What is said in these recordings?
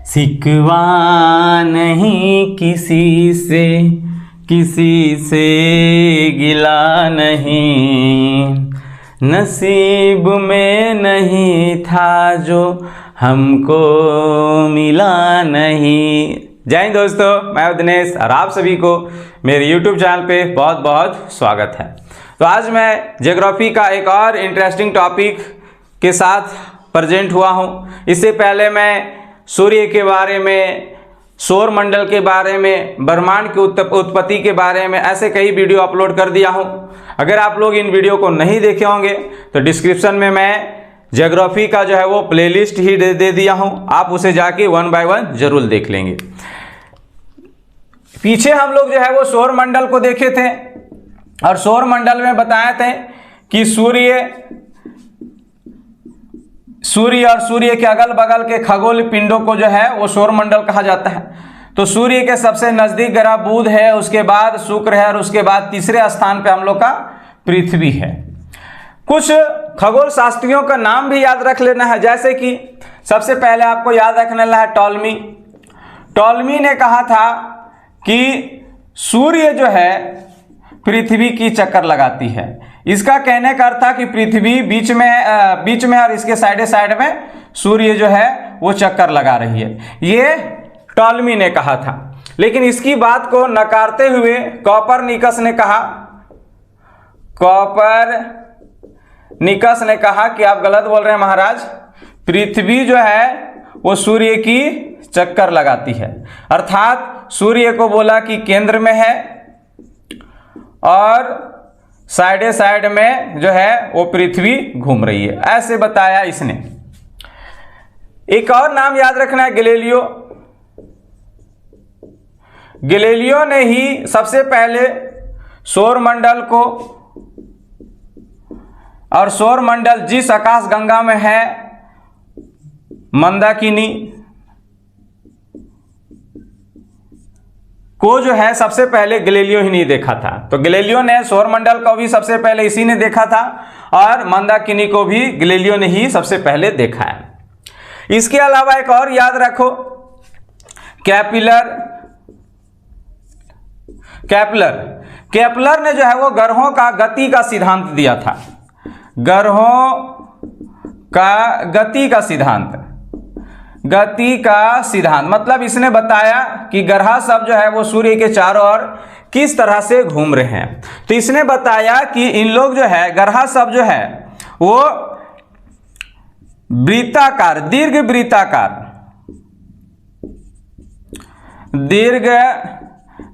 सिकवा नहीं किसी से गिला नहीं, नसीब में नहीं था जो हमको मिला नहीं। जय हिंद दोस्तों, मैं दिनेश और आप सभी को मेरे YouTube चैनल पे बहुत बहुत स्वागत है। तो आज मैं ज्योग्राफी का एक और इंटरेस्टिंग टॉपिक के साथ प्रेजेंट हुआ हूँ। इससे पहले मैं सूर्य के बारे में, सौर मंडल के बारे में, ब्रह्मांड की उत्पत्ति के बारे में ऐसे कई वीडियो अपलोड कर दिया हूँ। अगर आप लोग इन वीडियो को नहीं देखे होंगे तो डिस्क्रिप्शन में मैं ज्योग्राफी का जो है वो प्लेलिस्ट ही दे दिया हूँ, आप उसे जाके 1 बाय 1 जरूर देख लेंगे। पीछे हम लोग जो है वो सौर मंडल को देखे थे और सौर मंडल में बताए थे कि सूर्य और सूर्य के अगल बगल के खगोल पिंडों को जो है वो सौर मंडल कहा जाता है। तो सूर्य के सबसे नजदीक ग्रह बुध है, उसके बाद शुक्र है और उसके बाद तीसरे स्थान पे हम लोग का पृथ्वी है। कुछ खगोल शास्त्रियों का नाम भी याद रख लेना है, जैसे कि सबसे पहले आपको याद रखना है टॉलमी। टॉलमी ने कहा था कि सूर्य जो है पृथ्वी की चक्कर लगाती है। इसका कहने का अर्थ था कि पृथ्वी बीच में और इसके साइड में सूर्य जो है वो चक्कर लगा रही है, ये टॉलमी ने कहा था। लेकिन इसकी बात को नकारते हुए कोपरनिकस ने कहा कि आप गलत बोल रहे हैं महाराज, पृथ्वी जो है वो सूर्य की चक्कर लगाती है। अर्थात सूर्य को बोला कि केंद्र में है और साइड में जो है वो पृथ्वी घूम रही है, ऐसे बताया इसने। एक और नाम याद रखना है, गैलीलियो। गैलीलियो ने ही सबसे पहले सौर मंडल को, और सौर मंडल जिस आकाश गंगा में है मंदाकिनी को जो है सबसे पहले गैलीलियो ही नहीं देखा था। तो गैलीलियो ने सौर मंडल को भी सबसे पहले इसी ने देखा था और मंदाकिनी को भी गैलीलियो ने ही सबसे पहले देखा है। इसके अलावा एक और याद रखो, केपलर ने जो है वो ग्रहों का गति का सिद्धांत दिया था। ग्रहों का गति का सिद्धांत मतलब इसने बताया कि ग्रह सब जो है वो सूर्य के चारों ओर किस तरह से घूम रहे हैं। तो इसने बताया कि इन लोग जो है ग्रह सब जो है वो दीर्घ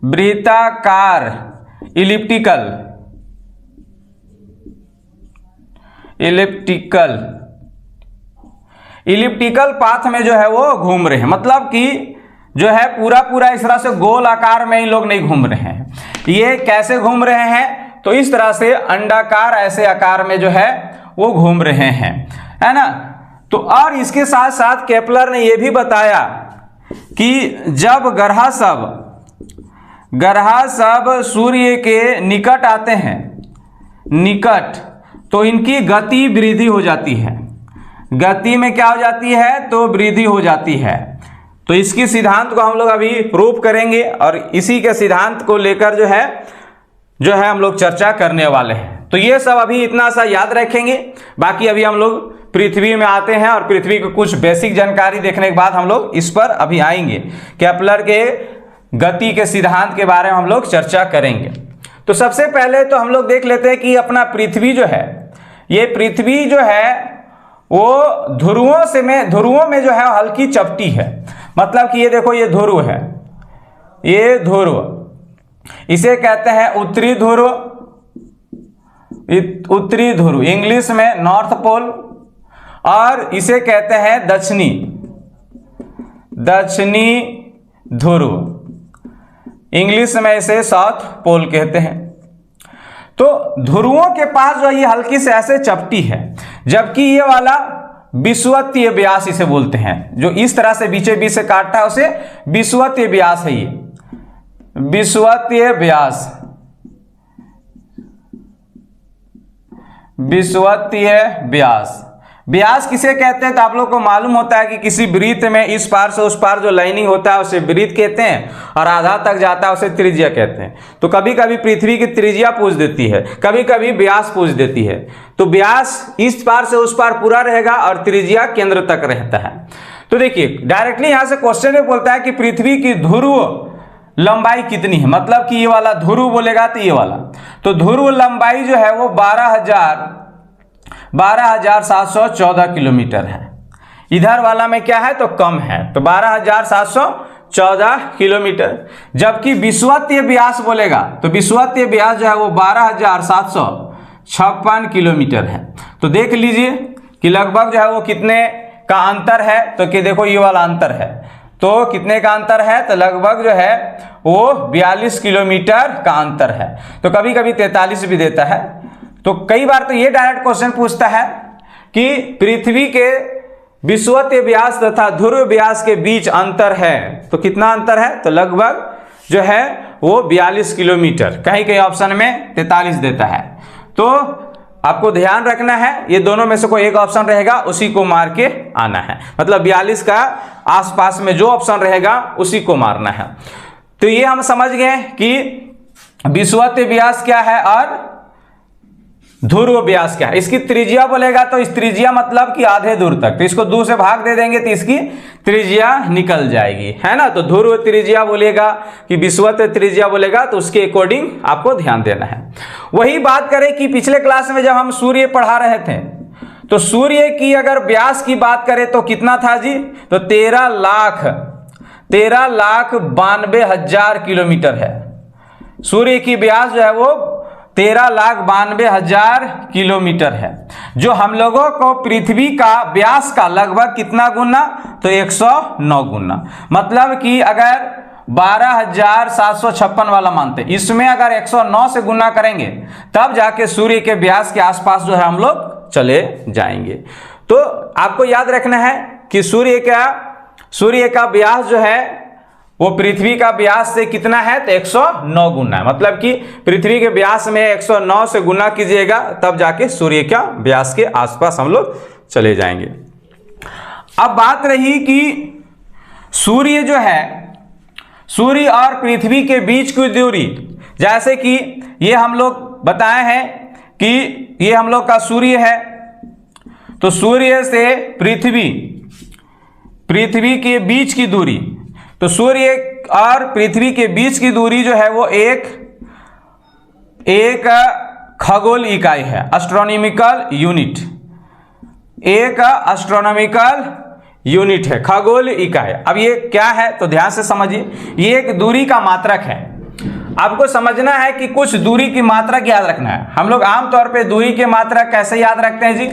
वृत्ताकार इलिप्टिकल पाथ में जो है वो घूम रहे हैं। मतलब कि जो है पूरा इस तरह से गोल आकार में इन लोग नहीं घूम रहे हैं। ये कैसे घूम रहे हैं? तो इस तरह से अंडाकार ऐसे आकार में जो है वो घूम रहे हैं, है ना। तो और इसके साथ साथ केपलर ने यह भी बताया कि जब ग्रह सब सूर्य के निकट आते हैं, तो इनकी गति वृद्धि हो जाती है। गति में क्या हो जाती है? तो वृद्धि हो जाती है। तो इसकी सिद्धांत को हम लोग अभी प्रूव करेंगे और इसी के सिद्धांत को लेकर जो है हम लोग चर्चा करने वाले हैं। तो ये सब अभी इतना सा याद रखेंगे। बाकी अभी हम लोग पृथ्वी में आते हैं और पृथ्वी को कुछ बेसिक जानकारी देखने के बाद हम लोग इस पर अभी आएंगे। केपलर के गति के सिद्धांत के बारे में हम लोग चर्चा करेंगे। तो सबसे पहले तो हम लोग देख लेते हैं कि अपना पृथ्वी जो है, ये पृथ्वी जो है वो ध्रुवों में जो है हल्की चपटी है। मतलब कि ये देखो, ये ध्रुव है, ये ध्रुव, इसे कहते हैं उत्तरी ध्रुव, इंग्लिश में नॉर्थ पोल, और इसे कहते हैं दक्षिणी ध्रुव, इंग्लिश में इसे साउथ पोल कहते हैं। तो ध्रुवों के पास जो ये हल्की से ऐसे चपटी है, जबकि ये वाला विषुवतीय व्यास इसे बोलते हैं, जो इस तरह से बीचे बीच से काटता है उसे विषुवतीय व्यास है। ये विषुवतीय व्यास व्यास किसे कहते हैं तो आप लोग को मालूम होता है कि किसी वृत्त में इस पार से उस पार जो लाइनिंग होता है उसे वृत्त कहते हैं, और आधा तक जाता है उसे त्रिज्या कहते हैं। तो कभी कभी पृथ्वी की त्रिज्या पूछ देती है, कभी कभी व्यास पूछ देती है। तो व्यास इस पार से उस पार पूरा रहेगा और त्रिज्या केंद्र तक रहता है। तो देखिए डायरेक्टली यहां से क्वेश्चन में बोलता है कि पृथ्वी की ध्रुव लंबाई कितनी है, मतलब कि ये वाला ध्रुव बोलेगा तो ये वाला, तो ध्रुव लंबाई जो है वो 12,714 किलोमीटर है। इधर वाला में क्या है तो कम है, तो 12,714 किलोमीटर। जबकि विषुवतीय व्यास बोलेगा तो विषुवतीय व्यास जो है वो 12,756 किलोमीटर है। तो देख लीजिए कि लगभग जो है वो कितने का अंतर है, तो कि देखो ये वाला अंतर है, तो कितने का अंतर है तो लगभग जो है वो 42 किलोमीटर का अंतर है। तो कभी कभी 43 भी देता है। तो कई बार तो ये डायरेक्ट क्वेश्चन पूछता है कि पृथ्वी के विषुवतीय व्यास तथा ध्रुव व्यास के बीच अंतर है, तो कितना अंतर है तो लगभग जो है वो 42 किलोमीटर, कहीं कहीं ऑप्शन में 43 देता है। तो आपको ध्यान रखना है ये दोनों में से कोई एक ऑप्शन रहेगा उसी को मार के आना है, मतलब 42 का आसपास में जो ऑप्शन रहेगा उसी को मारना है। तो ये हम समझ गए कि विषुवतीय व्यास क्या है और ध्रुव व्यास क्या है। इसकी त्रिज्या बोलेगा तो इस त्रिज्या मतलब कि आधे दूर तक, तो इसको 2 से भाग दे देंगे तो इसकी त्रिज्या निकल जाएगी, है ना। तो ध्रुव त्रिज्या बोलेगा कि विषुवतीय त्रिज्या बोलेगा तो उसके अकॉर्डिंग आपको ध्यान देना है। वही बात करें कि पिछले क्लास में जब हम सूर्य पढ़ा रहे थे तो सूर्य की अगर व्यास की बात करें तो कितना था जी, तो 13,92,000 किलोमीटर है। सूर्य की व्यास जो है वो 13,92,000 किलोमीटर है, जो हम लोगों को पृथ्वी का व्यास का लगभग कितना गुना तो 109 गुना। मतलब कि अगर 12,756 वाला मानते, इसमें अगर 109 से गुना करेंगे तब जाके सूर्य के व्यास के आसपास जो है हम लोग चले जाएंगे। तो आपको याद रखना है कि सूर्य का व्यास जो है वो पृथ्वी का व्यास से कितना है तो 109 गुना है, मतलब कि पृथ्वी के व्यास में 109 से गुना कीजिएगा तब जाके सूर्य का व्यास के आसपास हम लोग चले जाएंगे। अब बात रही कि सूर्य जो है, सूर्य और पृथ्वी के बीच की दूरी, जैसे कि ये हम लोग बताए हैं कि ये हम लोग का सूर्य है, तो सूर्य से पृथ्वी के बीच की दूरी, तो सूर्य और पृथ्वी के बीच की दूरी जो है वो एक खगोल इकाई है, एस्ट्रोनॉमिकल यूनिट, एक एस्ट्रोनॉमिकल यूनिट है, खगोल इकाई। अब ये क्या है तो ध्यान से समझिए, ये एक दूरी का मात्रक है। आपको समझना है कि कुछ दूरी की मात्रक याद रखना है। हम लोग आमतौर पे दूरी के मात्रक कैसे याद रखते हैं जी,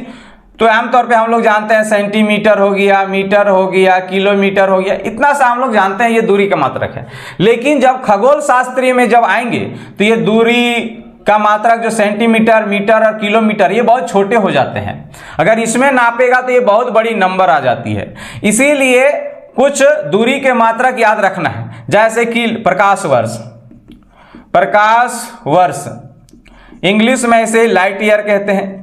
तो आमतौर पे हम लोग जानते हैं सेंटीमीटर हो गया, मीटर हो गया, किलोमीटर हो गया, इतना सा हम लोग जानते हैं ये दूरी का मात्रक है। लेकिन जब खगोल शास्त्रीय में जब आएंगे तो ये दूरी का मात्रक जो सेंटीमीटर, मीटर और किलोमीटर ये बहुत छोटे हो जाते हैं। अगर इसमें नापेगा तो ये बहुत बड़ी नंबर आ जाती है। इसीलिए कुछ दूरी के मात्रक याद रखना है, जैसे कि प्रकाश वर्ष, इंग्लिश में इसे लाइट ईयर कहते हैं,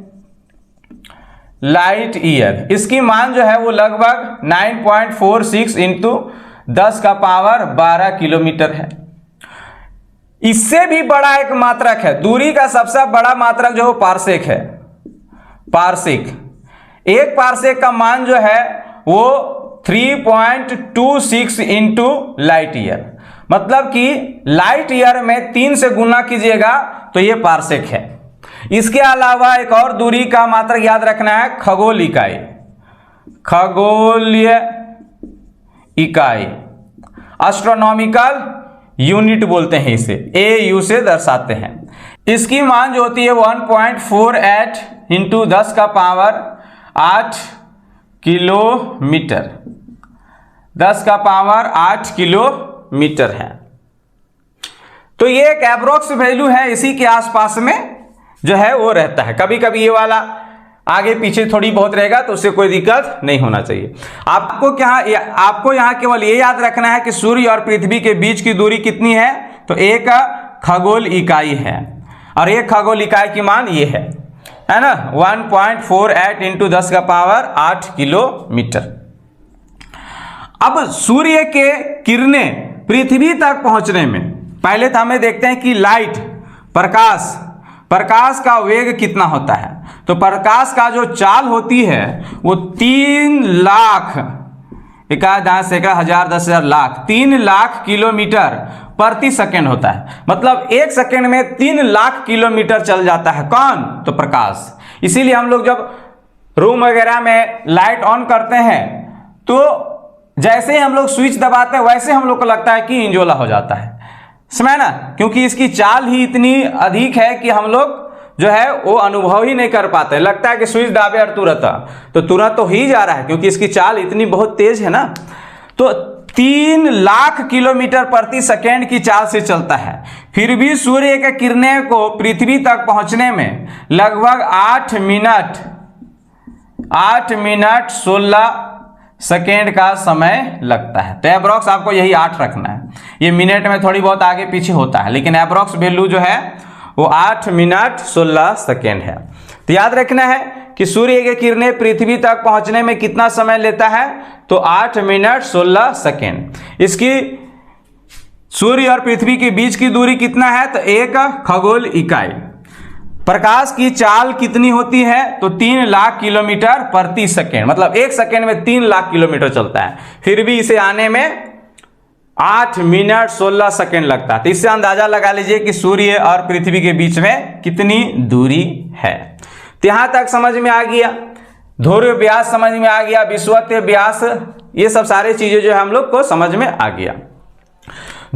लाइट ईयर। इसकी मान जो है वो लगभग 9.46 इंटू 10 का पावर 12 किलोमीटर है। इससे भी बड़ा एक मात्रक है, दूरी का सबसे बड़ा मात्रक जो पारसेक है। एक पारसेक का मान जो है वो 3.26 इंटू लाइट ईयर, मतलब कि लाइट ईयर में 3 से गुना कीजिएगा तो ये पारसेक है। इसके अलावा एक और दूरी का मात्रक याद रखना है, खगोलीय इकाई, एस्ट्रोनॉमिकल यूनिट बोलते हैं इसे, AU से दर्शाते हैं। इसकी मान जो होती है 1.48 इंटू 10 का पावर 8 किलोमीटर, 10 का पावर 8 किलोमीटर है। तो ये एक एप्रोक्स वैल्यू है, इसी के आसपास में जो है वो रहता है। कभी कभी ये वाला आगे पीछे थोड़ी बहुत रहेगा तो उससे कोई दिक्कत नहीं होना चाहिए। आपको यहाँ केवल ये याद रखना है कि सूर्य और पृथ्वी के बीच की दूरी कितनी है, तो एक खगोल इकाई है और एक खगोल इकाई की मान ये है। है ना, 1.48 इंटू 10 का पावर 8 किलोमीटर। अब सूर्य के किरणें पृथ्वी तक पहुंचने में पहले तो हमें देखते हैं कि लाइट, प्रकाश का वेग कितना होता है। तो प्रकाश का जो चाल होती है वो 3 लाख, 3 लाख किलोमीटर प्रति सेकेंड होता है। मतलब 1 सेकेंड में 3 लाख किलोमीटर चल जाता है। कौन? तो प्रकाश। इसीलिए हम लोग जब रूम वगैरह में लाइट ऑन करते हैं तो जैसे ही हम लोग स्विच दबाते हैं वैसे हम लोग को लगता है कि इंजोला हो जाता है, समझ ना, क्योंकि इसकी चाल ही इतनी अधिक है कि हम लोग जो है वो अनुभव ही नहीं कर पाते। लगता है कि स्विच दाबे और तुरंत तो ही जा रहा है, क्योंकि इसकी चाल इतनी बहुत तेज है ना। तो 3 लाख किलोमीटर प्रति सेकेंड की चाल से चलता है। फिर भी सूर्य के किरणें को पृथ्वी तक पहुंचने में लगभग 8 मिनट 16 सेकेंड का समय लगता है। तो एब्रॉक्स आपको यही 8 रखना है। ये मिनट में थोड़ी बहुत आगे पीछे होता है, लेकिन एब्रॉक्स वैल्यू जो है वो 8 मिनट 16 सेकेंड है। तो याद रखना है कि सूर्य की किरणें पृथ्वी तक पहुंचने में कितना समय लेता है, तो 8 मिनट 16 सेकेंड। इसकी सूर्य और पृथ्वी के बीच की दूरी कितना है, तो 1 खगोल इकाई। प्रकाश की चाल कितनी होती है, तो 3 लाख किलोमीटर प्रति सेकेंड। मतलब 1 सेकेंड में 3 लाख किलोमीटर चलता है, फिर भी इसे आने में 8 मिनट 16 सेकेंड लगता है। तो इससे अंदाजा लगा लीजिए कि सूर्य और पृथ्वी के बीच में कितनी दूरी है। तो यहां तक समझ में आ गया, ध्रुव व्यास समझ में आ गया, विषुवतीय व्यास, ये सब सारी चीजें जो है हम लोग को समझ में आ गया।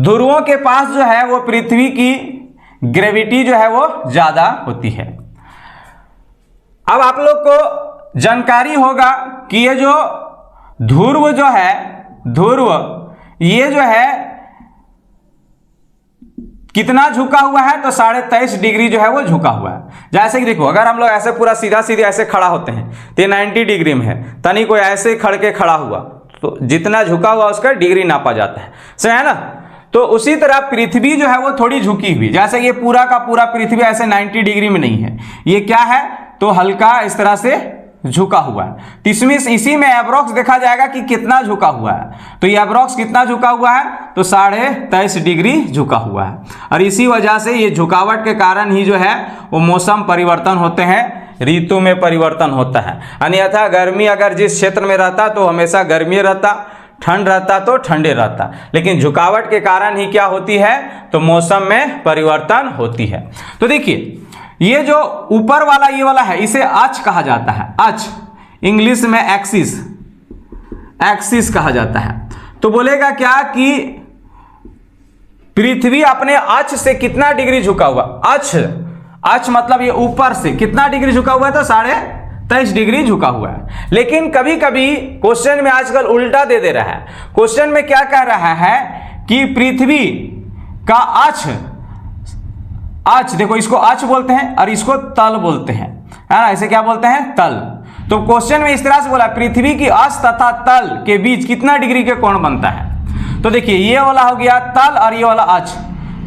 ध्रुवों के पास जो है वो पृथ्वी की ग्रेविटी जो है वो ज्यादा होती है। अब आप लोग को जानकारी होगा कि ये जो ध्रुव जो है, ये जो है कितना झुका हुआ है, तो 23.5 डिग्री जो है वो झुका हुआ है। जैसे कि देखो, अगर हम लोग ऐसे पूरा सीधा ऐसे खड़ा होते हैं तो 90 डिग्री में है, तनी कोई ऐसे खड़ा हुआ तो जितना झुका हुआ उसका डिग्री नापा जाता है, समझ है ना। तो उसी तरह पृथ्वी जो है वो थोड़ी झुकी हुई, जैसे ये पूरा का पूरा पृथ्वी ऐसे 90 डिग्री में नहीं है, ये क्या है, तो हल्का इस तरह से झुका हुआ है। तो इसमें इसी में एब्रॉक्स देखा जाएगा कि कितना झुका हुआ है। तो ये एब्रॉक्स कितना झुका हुआ है, तो 23.5 डिग्री झुका हुआ है। और इसी वजह से ये झुकावट के कारण ही जो है वो मौसम परिवर्तन होते हैं, ऋतु में परिवर्तन होता है। अन्यथा गर्मी अगर जिस क्षेत्र में रहता तो हमेशा गर्मी रहता, ठंड रहता तो ठंडे रहता, लेकिन झुकावट के कारण ही क्या होती है, तो मौसम में परिवर्तन होती है। तो देखिए, ये जो ऊपर वाला ये वाला है इसे अक्ष कहा जाता है। अक्ष इंग्लिश में एक्सिस कहा जाता है। तो बोलेगा क्या कि पृथ्वी अपने अक्ष से कितना डिग्री झुका हुआ, अक्ष मतलब ये ऊपर से कितना डिग्री झुका हुआ है, तो 23.5 डिग्री झुका हुआ है। लेकिन कभी कभी क्वेश्चन में आजकल उल्टा दे रहा है। क्वेश्चन में क्या कह रहा है कि पृथ्वी का अक्ष, देखो इसको अक्ष बोलते हैं और इसको तल बोलते हैं, है ना, इसे क्या बोलते हैं, तल। तो क्वेश्चन में इस तरह से बोला, पृथ्वी की अक्ष तथा तल के बीच कितना डिग्री के कोण बनता है। तो देखिए, ये वाला हो गया तल और ये वाला अक्ष।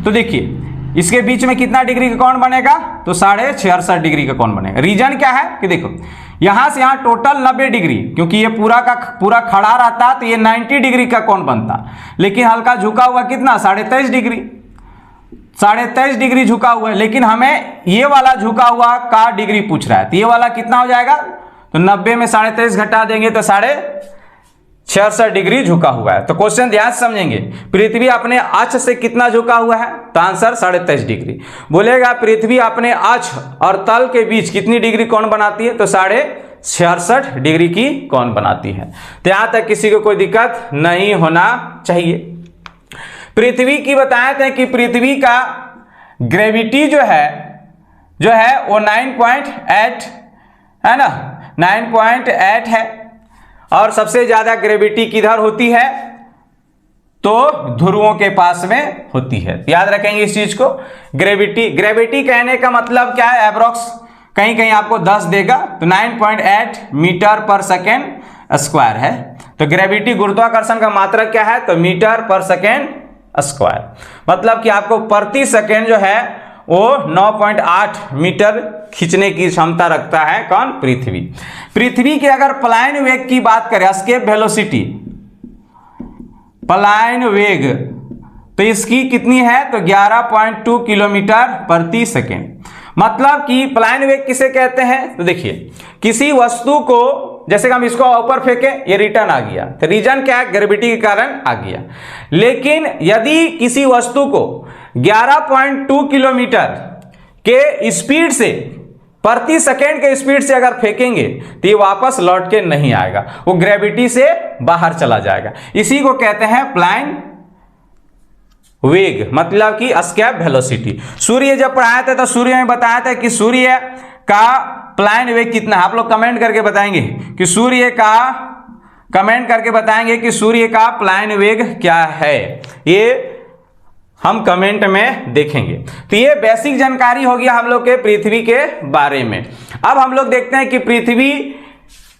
तो देखिए इसके बीच में कितना डिग्री का कोण बनेगा, तो 66.5 डिग्री का कोण बनेगा। रीजन क्या है कि देखो, यहां से यहां टोटल 90 डिग्री, क्योंकि ये पूरा का पूरा खड़ा रहता तो ये 90 डिग्री का कोण बनता, लेकिन हल्का झुका हुआ कितना, 23.5 डिग्री, 23.5 डिग्री झुका हुआ है। लेकिन हमें ये वाला झुका हुआ का डिग्री पूछ रहा है, तो ये वाला कितना हो जाएगा, तो 90 में 23.5 घटा देंगे तो 66.5 डिग्री झुका हुआ है। तो क्वेश्चन ध्यान से समझेंगे, पृथ्वी अपने अक्ष से कितना झुका हुआ है, तो आंसर 23.5 डिग्री। बोलेगा पृथ्वी अपने अक्ष और तल के बीच कितनी डिग्री कोण बनाती है, तो 66.5 डिग्री की कोण बनाती है। तो यहां तक किसी को कोई दिक्कत नहीं होना चाहिए। पृथ्वी की बताए थे कि पृथ्वी का ग्रेविटी जो है वो 9.8 है ना, 9.8 है। और सबसे ज्यादा ग्रेविटी किधर होती है, तो ध्रुवों के पास में होती है। याद रखेंगे इस चीज को। ग्रेविटी कहने का मतलब क्या है, एब्रॉक्स कहीं कहीं आपको 10 देगा, तो 9.8 मीटर पर सेकेंड स्क्वायर है। तो ग्रेविटी गुरुत्वाकर्षण का मात्रक क्या है, तो मीटर पर सेकेंड स्क्वायर। मतलब कि आपको प्रति सेकेंड जो है वो 9.8 मीटर खींचने की क्षमता रखता है। कौन? पृथ्वी। पृथ्वी के अगर पलायन वेग की बात करें, एस्केप वेलोसिटी, पलायन वेग, तो इसकी कितनी है? तो 11.2 किलोमीटर प्रति सेकेंड। मतलब कि पलायन वेग किसे कहते हैं? तो देखिए, किसी वस्तु को, जैसे कि हम इसको ऊपर फेंके, ये रिटर्न आ गया, तो रीजन क्या है? ग्रेविटी के कारण आ गया। लेकिन यदि किसी वस्तु को 11.2 किलोमीटर के स्पीड से, प्रति सेकेंड के स्पीड से अगर फेंकेंगे तो ये वापस लौट के नहीं आएगा, वो ग्रेविटी से बाहर चला जाएगा। इसी को कहते हैं पलायन वेग, मतलब कि एस्केप वेलोसिटी। सूर्य जब पढ़ाए थे तो सूर्य में बताया था कि सूर्य का पलायन वेग कितना है। आप लोग कमेंट करके बताएंगे कि सूर्य का, कमेंट करके बताएंगे कि सूर्य का पलायन वेग क्या है, ये हम कमेंट में देखेंगे। तो ये बेसिक जानकारी हो गया हम लोग के पृथ्वी के बारे में। अब हम लोग देखते हैं कि पृथ्वी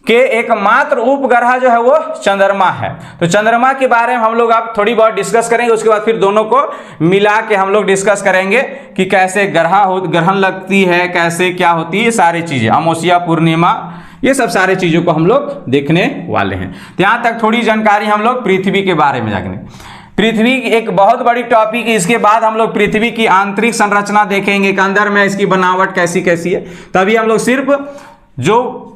के एकमात्र उपग्रह जो है वो चंद्रमा है। तो चंद्रमा के बारे में हम लोग अब थोड़ी बहुत डिस्कस करेंगे, उसके बाद फिर दोनों को मिला के हम लोग डिस्कस करेंगे कि कैसे ग्रहण लगती है, कैसे क्या होती है, सारी चीजें, अमावस्या, पूर्णिमा, ये सब सारी चीजों को हम लोग देखने वाले हैं। तो यहाँ तक थोड़ी जानकारी हम लोग पृथ्वी के बारे में जानेंगे। पृथ्वी एक बहुत बड़ी टॉपिक है। इसके बाद हम लोग पृथ्वी की आंतरिक संरचना देखेंगे कि अंदर में इसकी बनावट कैसी कैसी है। तभी हम लोग सिर्फ जो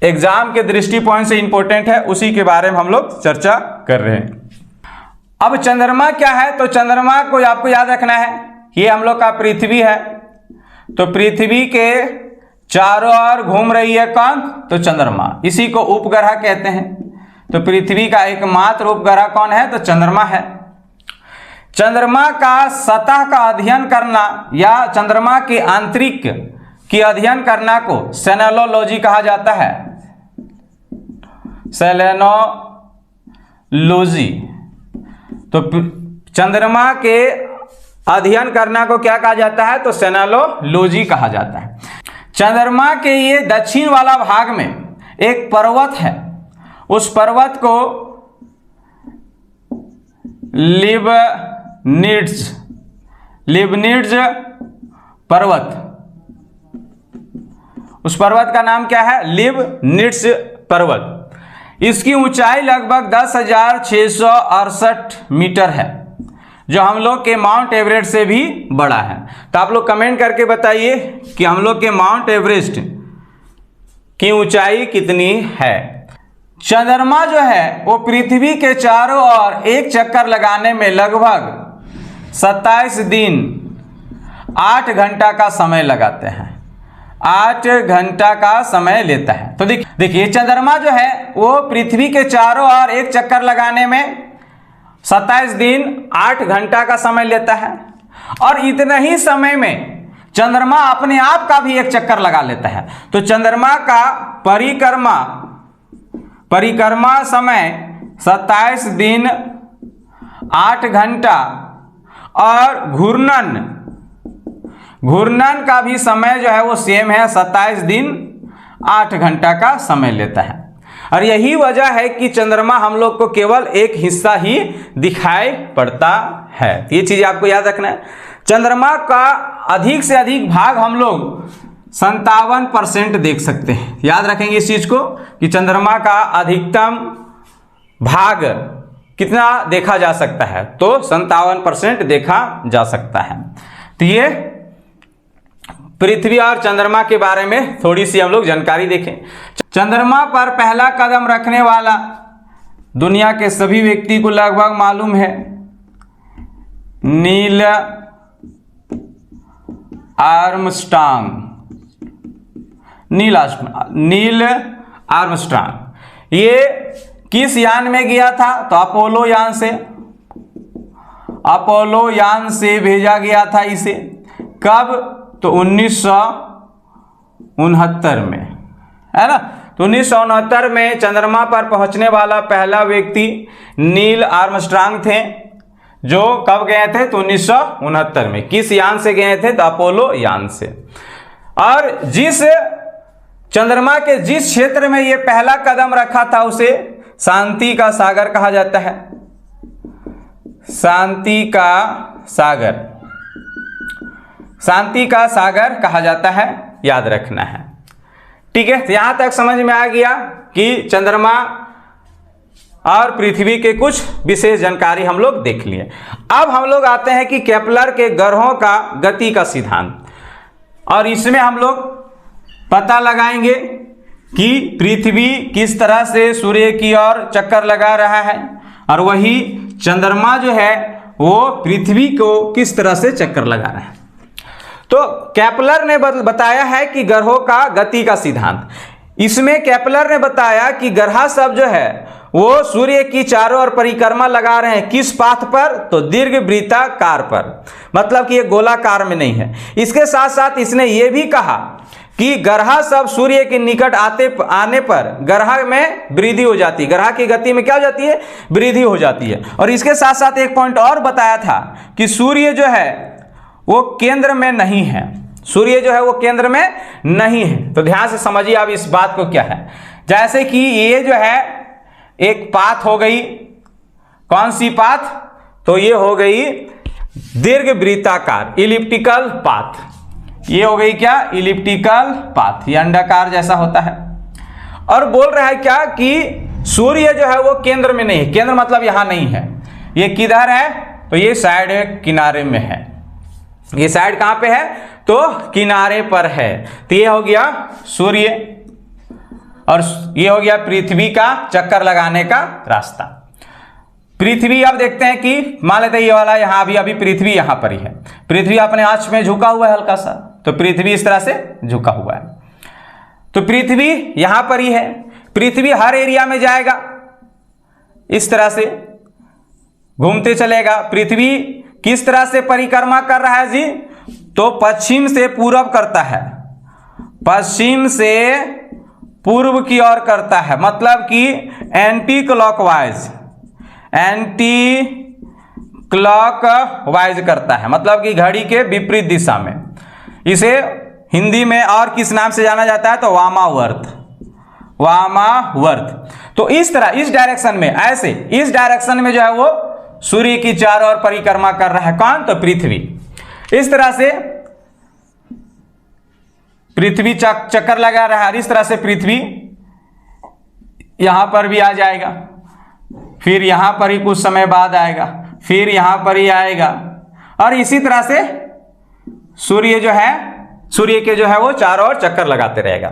एग्जाम के दृष्टि पॉइंट से इंपॉर्टेंट है उसी के बारे में हम लोग चर्चा कर रहे हैं। अब चंद्रमा क्या है? तो चंद्रमा को आपको याद रखना है, ये हम लोग का पृथ्वी है। तो पृथ्वी के चारों ओर घूम रही है कौन? तो चंद्रमा, इसी को उपग्रह कहते हैं। तो पृथ्वी का एकमात्र उपग्रह कौन है? तो चंद्रमा है। चंद्रमा का सतह का अध्ययन करना या चंद्रमा के आंतरिक की अध्ययन करना को सेलेनोलॉजी कहा जाता है। सेलेनोलॉजी। तो चंद्रमा के अध्ययन करना को क्या कहा जाता है? तो सेलेनोलॉजी कहा जाता है। चंद्रमा के ये दक्षिण वाला भाग में एक पर्वत है, उस पर्वत को लिबनिट्ज पर्वत, उस पर्वत का नाम क्या है? लिबनिट्ज पर्वत। इसकी ऊंचाई लगभग 10,668 मीटर है, जो हम लोग के माउंट एवरेस्ट से भी बड़ा है। तो आप लोग कमेंट करके बताइए कि हम लोग के माउंट एवरेस्ट की ऊंचाई कितनी है। चंद्रमा जो है वो पृथ्वी के चारों ओर एक चक्कर लगाने में लगभग 27 दिन 8 घंटा का समय लगाते हैं, 8 घंटा का समय लेता है। तो देखिए चंद्रमा जो है वो पृथ्वी के चारों ओर एक चक्कर लगाने में 27 दिन 8 घंटा का समय लेता है, और इतने ही समय में चंद्रमा अपने आप का भी एक चक्कर लगा लेता है। तो चंद्रमा का परिक्रमा समय 27 दिन 8 घंटा, और घूर्णन का भी समय जो है वो सेम है, 27 दिन 8 घंटा का समय लेता है। और यही वजह है कि चंद्रमा हम लोग को केवल एक हिस्सा ही दिखाई पड़ता है। ये चीज आपको याद रखना है। चंद्रमा का अधिक से अधिक भाग हम लोग 57% देख सकते हैं। याद रखेंगे इस चीज को कि चंद्रमा का अधिकतम भाग कितना देखा जा सकता है? तो 57% देखा जा सकता है। तो ये पृथ्वी और चंद्रमा के बारे में थोड़ी सी हम लोग जानकारी देखें। चंद्रमा पर पहला कदम रखने वाला दुनिया के सभी व्यक्ति को लगभग मालूम है, नील आर्मस्ट्रांग। ये किस यान में गया था? तो अपोलो यान से भेजा गया था इसे। कब? तो 1969 में, है ना। तो 1969 में चंद्रमा पर पहुंचने वाला पहला व्यक्ति नील आर्मस्ट्रांग थे, जो कब गए थे? तो 1969 में। किस यान से गए थे? तो अपोलो यान से। और जिस चंद्रमा के जिस क्षेत्र में ये पहला कदम रखा था उसे शांति का सागर कहा जाता है। शांति का सागर। शांति का सागर कहा जाता है, याद रखना है। ठीक है, तो यहां तक समझ में आ गया कि चंद्रमा और पृथ्वी के कुछ विशेष जानकारी हम लोग देख लिए। अब हम लोग आते हैं कि केपलर के ग्रहों का गति का सिद्धांत, और इसमें हम लोग पता लगाएंगे कि पृथ्वी किस तरह से सूर्य की ओर चक्कर लगा रहा है, और वही चंद्रमा जो है वो पृथ्वी को किस तरह से चक्कर लगा रहा है। तो केपलर ने बताया है कि ग्रहों का गति का सिद्धांत। इसमें केपलर ने बताया कि ग्रह सब जो है वो सूर्य की चारों ओर परिक्रमा लगा रहे हैं, किस पाथ पर, तो दीर्घवृत्ताकार पर, मतलब कि ये गोलाकार में नहीं है। इसके साथ साथ इसने ये भी कहा कि ग्रह सब सूर्य के निकट आने पर ग्रह में वृद्धि हो जाती है, ग्रह की गति में क्या हो जाती है, वृद्धि हो जाती है। और इसके साथ साथ एक पॉइंट और बताया था कि सूर्य जो है वो केंद्र में नहीं है, सूर्य जो है वो केंद्र में नहीं है। तो ध्यान से समझिए अब इस बात को क्या है। जैसे कि ये जो है एक पाथ हो गई, कौन सी पाथ, तो ये हो गई दीर्घवृत्ताकार, इलिप्टिकल पाथ। ये हो गई क्या, इलिप्टिकल पाथ, ये अंडाकार जैसा होता है। और बोल रहा है क्या कि सूर्य जो है वो केंद्र में नहीं है, केंद्र मतलब यहां नहीं है, ये किधर है, तो ये साइड किनारे में है। ये साइड कहां पे है, तो किनारे पर है। तो ये हो गया सूर्य, और ये हो गया पृथ्वी का चक्कर लगाने का रास्ता। पृथ्वी अब देखते हैं कि मान लेते हैं ये वाला यहां अभी पृथ्वी यहां पर ही है, पृथ्वी अपने अक्ष में झुका हुआ है हल्का सा, तो पृथ्वी इस तरह से झुका हुआ है। तो पृथ्वी यहां पर ही है, पृथ्वी हर एरिया में जाएगा, इस तरह से घूमते चलेगा। पृथ्वी किस तरह से परिक्रमा कर रहा है जी, तो पश्चिम से पूरब करता है, पश्चिम से पूर्व की ओर करता है, मतलब कि एंटी क्लॉकवाइज, एंटी क्लॉकवाइज करता है, मतलब कि घड़ी के विपरीत दिशा में। इसे हिंदी में और किस नाम से जाना जाता है, तो वामावर्त, वामावर्त। तो इस तरह इस डायरेक्शन में, ऐसे इस डायरेक्शन में जो है वो सूर्य की चारों ओर परिक्रमा कर रहा है, कौन, तो पृथ्वी। इस तरह से पृथ्वी चक्कर लगा रहा है, इस तरह से पृथ्वी यहां पर भी आ जाएगा, फिर यहां पर ही कुछ समय बाद आएगा, फिर यहां पर ही आएगा, और इसी तरह से सूर्य जो है, सूर्य के जो है वो चारों ओर चक्कर लगाते रहेगा।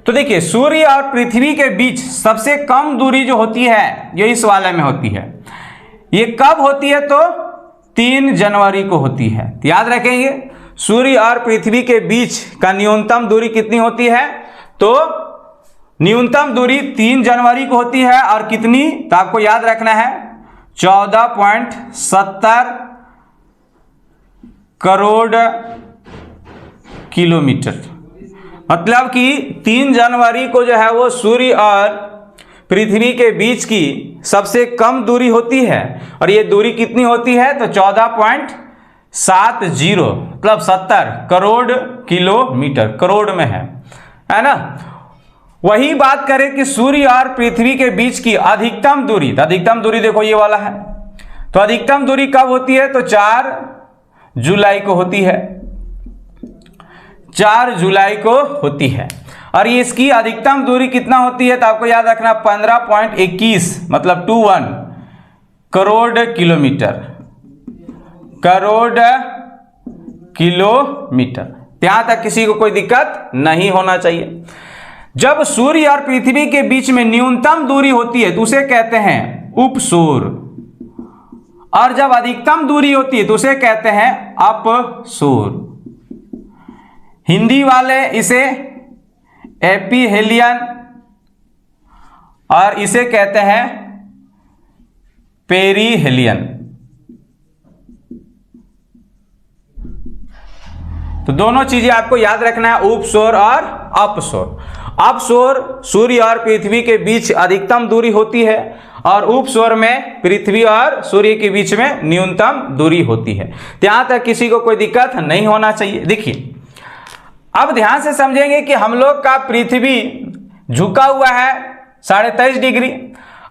तो देखिए सूर्य और पृथ्वी के बीच सबसे कम दूरी जो होती है ये इस वाले में होती है। ये कब होती है, तो 3 जनवरी को होती है। तो याद रखेंगे सूर्य और पृथ्वी के बीच का न्यूनतम दूरी कितनी होती है, तो न्यूनतम दूरी 3 जनवरी को होती है। और कितनी, तो आपको याद रखना है 14.70 करोड़ किलोमीटर। मतलब कि 3 जनवरी को जो है वो सूर्य और पृथ्वी के बीच की सबसे कम दूरी होती है, और ये दूरी कितनी होती है, तो 14.70 मतलब 70 करोड़ किलोमीटर, करोड़ में है ना। वही बात करें कि सूर्य और पृथ्वी के बीच की अधिकतम दूरी, तो अधिकतम दूरी देखो ये वाला है, तो अधिकतम दूरी कब होती है, तो 4 जुलाई को होती है, 4 जुलाई को होती है। और ये इसकी अधिकतम दूरी कितना होती है, तो आपको याद रखना 15.21 मतलब 21 करोड़ किलोमीटर, करोड़ किलोमीटर। यहां तक किसी को कोई दिक्कत नहीं होना चाहिए। जब सूर्य और पृथ्वी के बीच में न्यूनतम दूरी होती है तो उसे कहते हैं उपसूर, और जब अधिकतम दूरी होती है तो उसे कहते हैं अपसूर। हिंदी वाले इसे एपीहेलियन और इसे कहते हैं पेरीहेलियन। तो दोनों चीजें आपको याद रखना है, उपसौर और अपसौर। अपसौर सूर्य और पृथ्वी के बीच अधिकतम दूरी होती है, और उपसौर में पृथ्वी और सूर्य के बीच में न्यूनतम दूरी होती है। यहां तक किसी को कोई दिक्कत नहीं होना चाहिए। देखिए अब ध्यान से समझेंगे कि हम लोग का पृथ्वी झुका हुआ है 23.5 डिग्री,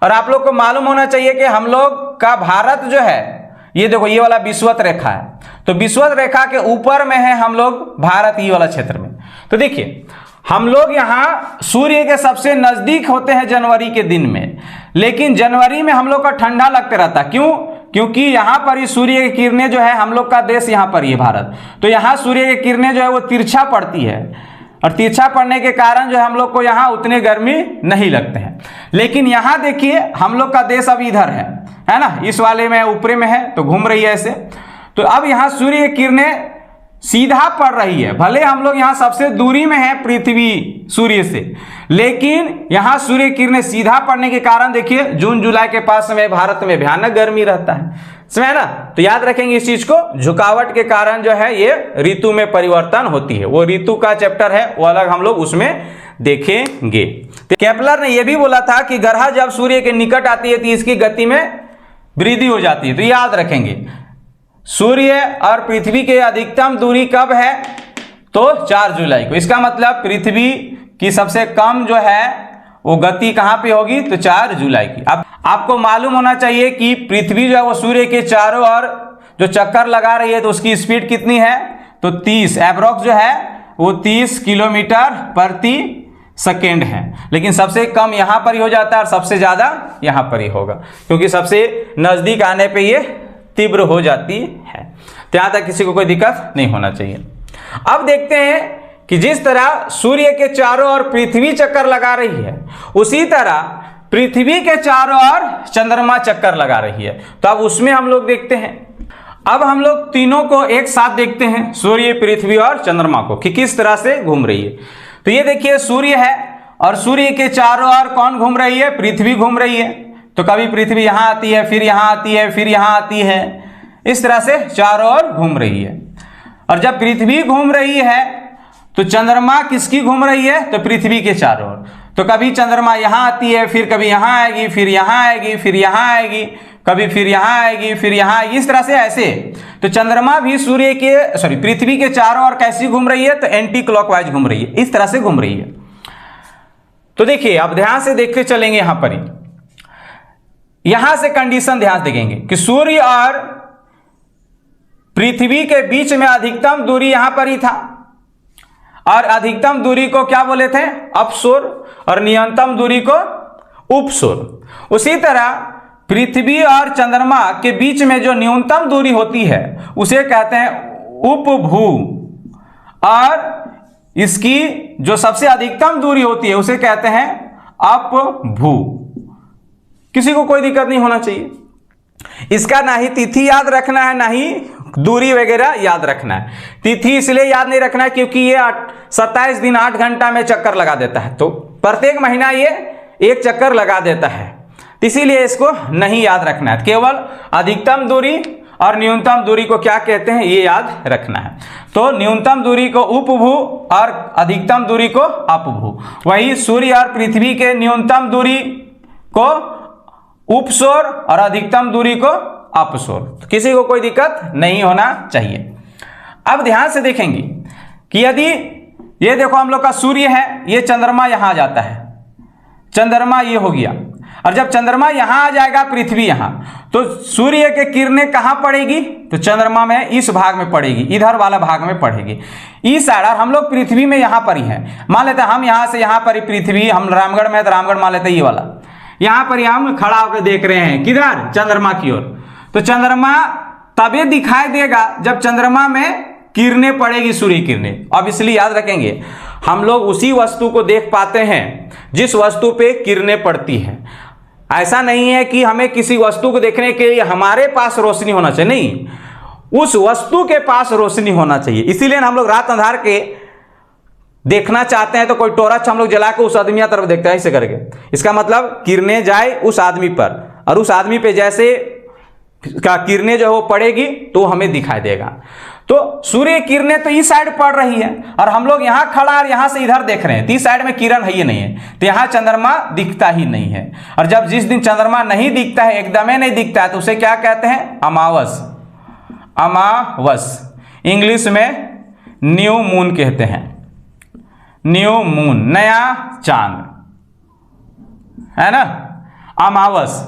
और आप लोग को मालूम होना चाहिए कि हम लोग का भारत जो है ये देखो ये वाला विषुवत रेखा है, तो विषुवत रेखा के ऊपर में है हम लोग भारत, ये वाला क्षेत्र में। तो देखिए हम लोग यहाँ सूर्य के सबसे नजदीक होते हैं जनवरी के दिन में, लेकिन जनवरी में हम लोग का ठंडा लगते रहता है। क्यों? क्योंकि यहाँ पर ही सूर्य की किरणें जो है, हम लोग का देश यहाँ पर ही है भारत, तो यहाँ सूर्य की किरणें जो है वो तिरछा पड़ती है, और तिरछा पड़ने के कारण जो है हम लोग को यहाँ उतने गर्मी नहीं लगते हैं। लेकिन यहाँ देखिए हम लोग का देश अब इधर है ना, इस वाले में ऊपरे में है, तो घूम रही है ऐसे। तो अब यहाँ सूर्य की किरणें सीधा पड़ रही है, भले हम लोग यहाँ सबसे दूरी में है पृथ्वी सूर्य से, लेकिन यहाँ सूर्य किरणें सीधा पड़ने के कारण देखिए जून जुलाई के पास में भारत में भयानक गर्मी रहता है, समझ ना। तो याद रखेंगे इस चीज को, झुकावट के कारण जो है ये ऋतु में परिवर्तन होती है। वो ऋतु का चैप्टर है, वो अलग हम लोग उसमें देखेंगे। तो केपलर ने यह भी बोला था कि ग्रह जब सूर्य के निकट आती है तो इसकी गति में वृद्धि हो जाती है। तो याद रखेंगे सूर्य और पृथ्वी की अधिकतम दूरी कब है? तो 4 जुलाई को। इसका मतलब पृथ्वी की सबसे कम जो है वो गति कहां पे होगी? तो 4 जुलाई की। अब आपको मालूम होना चाहिए कि पृथ्वी जो है वो सूर्य के चारों ओर जो चक्कर लगा रही है, तो उसकी स्पीड कितनी है? तो 30 एब्रोक्स जो है वो 30 किलोमीटर प्रति सेकेंड है। लेकिन सबसे कम यहां पर ही हो जाता है और सबसे ज्यादा यहां पर ही होगा, क्योंकि सबसे नजदीक आने पे ये तीव्र हो जाती है। तो यहां तक किसी को कोई दिक्कत नहीं होना चाहिए। अब देखते हैं कि जिस तरह सूर्य के चारों ओर पृथ्वी चक्कर लगा रही है, उसी तरह पृथ्वी के चारों ओर चंद्रमा चक्कर लगा रही है। तो अब उसमें हम लोग देखते हैं, अब हम लोग तीनों को एक साथ देखते हैं, सूर्य, पृथ्वी और चंद्रमा को, कि किस तरह से घूम रही है। तो ये देखिए सूर्य है और सूर्य के चारों ओर कौन घूम रही है? पृथ्वी घूम रही है। तो कभी पृथ्वी यहां आती है, फिर यहां आती है, फिर यहां आती है, इस तरह से चारों ओर घूम रही है। और जब पृथ्वी घूम रही है तो चंद्रमा किसकी घूम रही है? तो पृथ्वी के चारों ओर। तो कभी चंद्रमा यहां आती है, फिर कभी यहां आएगी, फिर यहां आएगी, फिर यहां आएगी, कभी फिर यहां आएगी, फिर यहां आएगी, इस तरह से ऐसे। तो चंद्रमा भी सूर्य के पृथ्वी के चारों ओर कैसी घूम रही है? तो एंटी क्लॉकवाइज घूम रही है, इस तरह से घूम रही है। तो देखिए अब ध्यान से देखते चलेंगे, यहां पर ही यहां से कंडीशन ध्यान देखेंगे कि सूर्य और पृथ्वी के बीच में अधिकतम दूरी यहां पर ही था, और अधिकतम दूरी को क्या बोले थे? अपसोर, और न्यूनतम दूरी को उपसोर। उसी तरह पृथ्वी और चंद्रमा के बीच में जो न्यूनतम दूरी होती है उसे कहते हैं उपभू, और इसकी जो सबसे अधिकतम दूरी होती है उसे कहते हैं अपभू। किसी को कोई दिक्कत नहीं होना चाहिए। इसका ना ही तिथि याद रखना है, ना ही दूरी वगैरह याद रखना है। तिथि इसलिए याद नहीं रखना है क्योंकि ये 27 दिन 8 घंटा में चक्कर लगा देता है, तो प्रत्येक महीना ये एक चक्कर लगा देता है, इसीलिए इसको नहीं याद रखना है। केवल अधिकतम दूरी और न्यूनतम दूरी को क्या कहते हैं ये याद रखना है। तो न्यूनतम दूरी को उपभू और अधिकतम दूरी को अपभू। वही सूर्य और पृथ्वी के न्यूनतम दूरी को उपसौर और अधिकतम दूरी को अपसौर। तो किसी को कोई दिक्कत नहीं होना चाहिए। अब ध्यान से देखेंगे कि यदि ये देखो हम लोग का सूर्य है, ये चंद्रमा यहां आ जाता है, चंद्रमा ये हो गया, और जब चंद्रमा यहां आ जाएगा, पृथ्वी यहां, तो सूर्य के किरणें कहां पड़ेगी? तो चंद्रमा में इस भाग में पड़ेगी, इधर वाला भाग में पड़ेगी, इस साइड। और हम लोग पृथ्वी में यहां पर ही हैं, मान लेते हैं हम यहां से यहां पर ही पृथ्वी, हम रामगढ़ में है तो रामगढ़ मान लेते हैं, ये वाला यहां पर हम खड़ा होकर देख रहे हैं किधर? चंद्रमा की ओर। तो चंद्रमा तभी दिखाई देगा जब चंद्रमा में किरणें पड़ेगी, सूर्य किरणें। अब इसलिए याद रखेंगे हम लोग उसी वस्तु को देख पाते हैं जिस वस्तु पे किरणें पड़ती हैं। ऐसा नहीं है कि हमें किसी वस्तु को देखने के लिए हमारे पास रोशनी होना चाहिए, नहीं, उस वस्तु के पास रोशनी होना चाहिए। इसीलिए हम लोग रात अंधार के देखना चाहते हैं तो कोई टॉर्च हम लोग जला के उस आदमी की तरफ देखते हैं, ऐसे करके। इसका मतलब किरणें जाए उस आदमी पर, और उस आदमी पे जैसे का किरणें जो है वो पड़ेगी तो हमें दिखाई देगा। तो सूर्य किरणें तो इस साइड पड़ रही है और हम लोग यहां खड़ा और यहां से इधर देख रहे हैं, तो इस साइड में किरण है ही नहीं है, तो यहां चंद्रमा दिखता ही नहीं है। और जब जिस दिन चंद्रमा नहीं दिखता है, एकदम नहीं दिखता है, तो उसे क्या कहते हैं? अमावस। अमावस इंग्लिश में न्यू मून कहते हैं, न्यू मून, नया चांद, है ना, अमावस।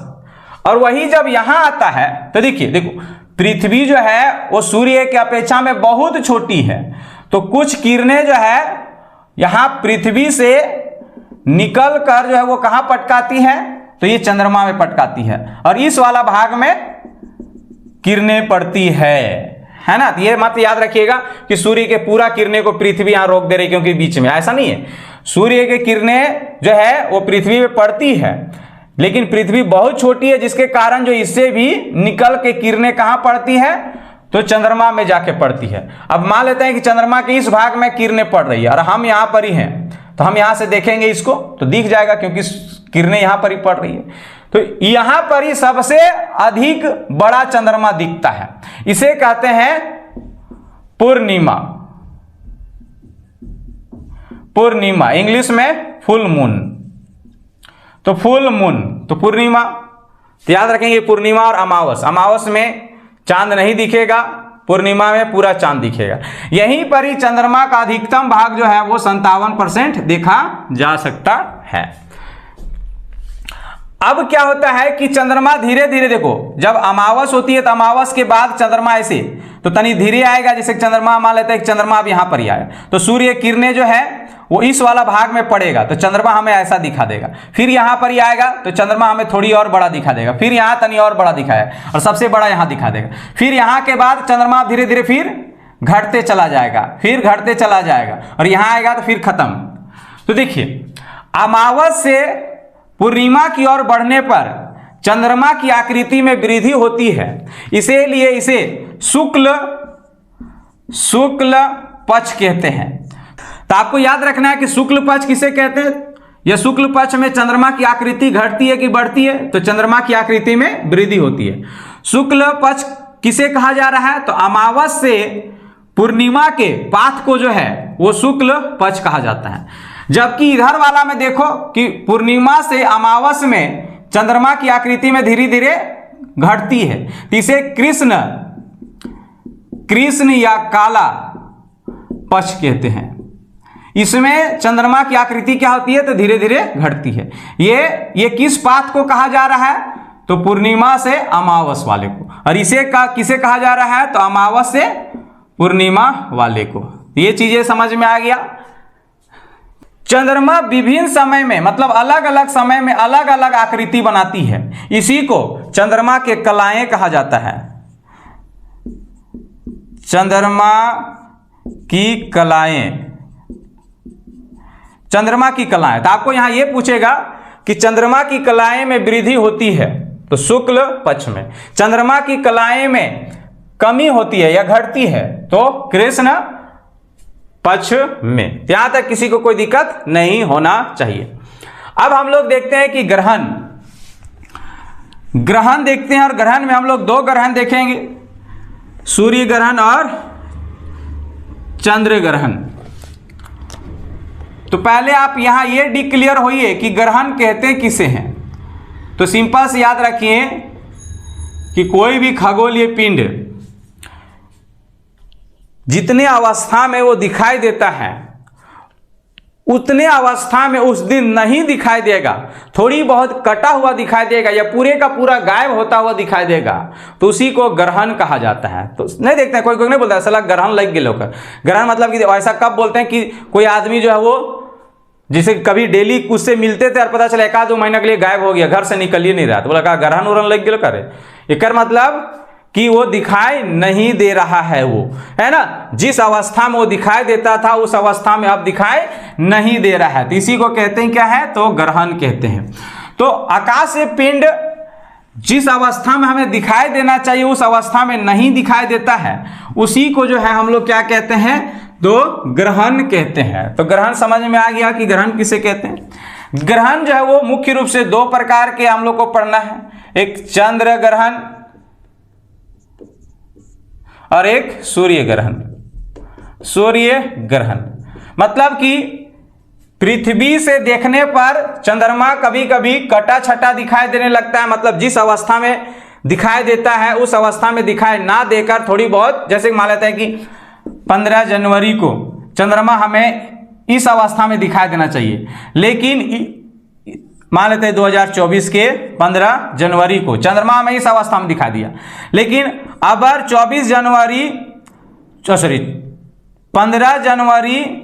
और वही जब यहां आता है तो देखिए, देखो पृथ्वी जो है वो सूर्य की अपेक्षा में बहुत छोटी है, तो कुछ किरणें जो है यहां पृथ्वी से निकल कर जो है वो कहां पटकाती है, तो ये चंद्रमा में पटकाती है और इस वाला भाग में किरणें पड़ती है ना। तो ये मत याद रखिएगा कि सूर्य के पूरा किरणें को पृथ्वी यहां रोक दे रही क्योंकि बीच में, ऐसा नहीं है। सूर्य के किरणें जो है वो पृथ्वी पे पड़ती है, लेकिन पृथ्वी बहुत छोटी है जिसके कारण जो इससे भी निकल के किरणें कहां पड़ती है, तो चंद्रमा में जाके पड़ती है। अब मान लेते हैं कि चंद्रमा के इस भाग में किरणें पड़ रही है और हम यहां पर ही हैं, तो हम यहां से देखेंगे इसको तो दिख जाएगा क्योंकि किरणें यहां पर ही पड़ रही है। तो यहां पर ही सबसे अधिक बड़ा चंद्रमा दिखता है, इसे कहते हैं पूर्णिमा। पूर्णिमा इंग्लिश में फुल मून, तो फुल मून तो पूर्णिमा। तो याद रखेंगे पूर्णिमा और अमावस, अमावस में चांद नहीं दिखेगा, पूर्णिमा में पूरा चांद दिखेगा। यहीं पर ही चंद्रमा का अधिकतम भाग जो है वो 57% देखा जा सकता है। अब क्या होता है कि चंद्रमा धीरे धीरे, देखो जब अमावस होती है तो अमावस के बाद चंद्रमा ऐसे तो तनी धीरे आएगा, जैसे चंद्रमा मान लेते हैं कि चंद्रमा अब यहां पर ही आया तो सूर्य किरणें जो है वो इस वाला भाग में पड़ेगा तो चंद्रमा हमें ऐसा दिखा देगा, फिर यहां पर ही आएगा तो चंद्रमा हमें थोड़ी और बड़ा दिखा देगा, फिर यहां तनी और बड़ा दिखाएगा और सबसे बड़ा यहां दिखा देगा, फिर यहां के बाद चंद्रमा धीरे धीरे फिर घटते चला जाएगा, फिर घटते चला जाएगा और यहां आएगा तो फिर खत्म। तो देखिए अमावस से पूर्णिमा की ओर बढ़ने पर चंद्रमा की आकृति में वृद्धि होती है, इसीलिए इसे शुक्ल पक्ष कहते हैं। तो आपको याद रखना है कि शुक्ल पक्ष किसे कहते हैं, यह शुक्ल पक्ष में चंद्रमा की आकृति घटती है कि बढ़ती है, तो चंद्रमा की आकृति में वृद्धि होती है। शुक्ल पक्ष किसे कहा जा रहा है, तो अमावस से पूर्णिमा के पाथ को जो है वो शुक्ल पक्ष कहा जाता है। जबकि इधर वाला में देखो कि पूर्णिमा से अमावस में चंद्रमा की आकृति में धीरे धीरे घटती है, तो इसे कृष्ण या काला पक्ष कहते हैं। इसमें चंद्रमा की आकृति क्या होती है, तो धीरे धीरे घटती है। ये किस पाथ को कहा जा रहा है, तो पूर्णिमा से अमावस वाले को, और इसे किसे कहा जा रहा है, तो अमावस से पूर्णिमा वाले को। ये चीजें समझ में आ गया। चंद्रमा विभिन्न समय में मतलब अलग अलग समय में अलग अलग आकृति बनाती है, इसी को चंद्रमा के कलाएं कहा जाता है। चंद्रमा की कलाएं, चंद्रमा की कलाएं, तो आपको यहां यह पूछेगा कि चंद्रमा की कलाएं में वृद्धि होती है तो शुक्ल पक्ष में, चंद्रमा की कलाएं में कमी होती है या घटती है तो कृष्ण पक्ष में। यहां तक किसी को कोई दिक्कत नहीं होना चाहिए। अब हम लोग देखते हैं कि ग्रहण देखते हैं, और ग्रहण में हम लोग दो ग्रहण देखेंगे, सूर्य ग्रहण और चंद्र ग्रहण। तो पहले आप यहां ये डिक्लेयर होइए कि ग्रहण कहते किसे हैं। तो सिंपल से याद रखिए कि कोई भी खगोलीय पिंड जितने अवस्था में वो दिखाई देता है उतने अवस्था में उस दिन नहीं दिखाई देगा, थोड़ी बहुत कटा हुआ दिखाई देगा या पूरे का पूरा गायब होता हुआ दिखाई देगा, तो उसी को ग्रहण कहा जाता है। तो नहीं देखते हैं, कोई कोई नहीं बोलता साला ग्रहण लग गए लोग। ग्रहण मतलब कि ऐसा कब बोलते हैं कि कोई आदमी जो है वो जिसे कभी डेली उससे मिलते थे और पता चला 1-2 महीने के लिए गायब हो गया, घर से निकल ही नहीं रहा, तो बोला कहा ग्रहण उरहण लग गए करे। एक मतलब कि वो दिखाई नहीं दे रहा है, वो है ना, जिस अवस्था में वो दिखाई देता था उस अवस्था में अब दिखाई नहीं दे रहा है, तो इसी को कहते हैं क्या है, तो ग्रहण कहते हैं। तो आकाशीय पिंड जिस अवस्था में हमें दिखाई देना चाहिए उस अवस्था में नहीं दिखाई देता है, उसी को जो है हम लोग क्या कहते हैं, तो ग्रहण कहते हैं। तो ग्रहण समझ में आ गया कि ग्रहण किसे कहते हैं। ग्रहण जो है वो मुख्य रूप से 2 प्रकार के हम लोग को पढ़ना है, एक चंद्र ग्रहण और एक सूर्य ग्रहण। सूर्य ग्रहण मतलब कि पृथ्वी से देखने पर चंद्रमा कभी कभी कटा छटा दिखाई देने लगता है, मतलब जिस अवस्था में दिखाई देता है उस अवस्था में दिखाई ना देकर थोड़ी बहुत, जैसे मान लेते हैं कि 15 जनवरी को चंद्रमा हमें इस अवस्था में दिखाई देना चाहिए, लेकिन मान लेते हैं 2024 के 15 जनवरी को चंद्रमा हमें इस अवस्था में दिखा दिया, लेकिन अगर 15 जनवरी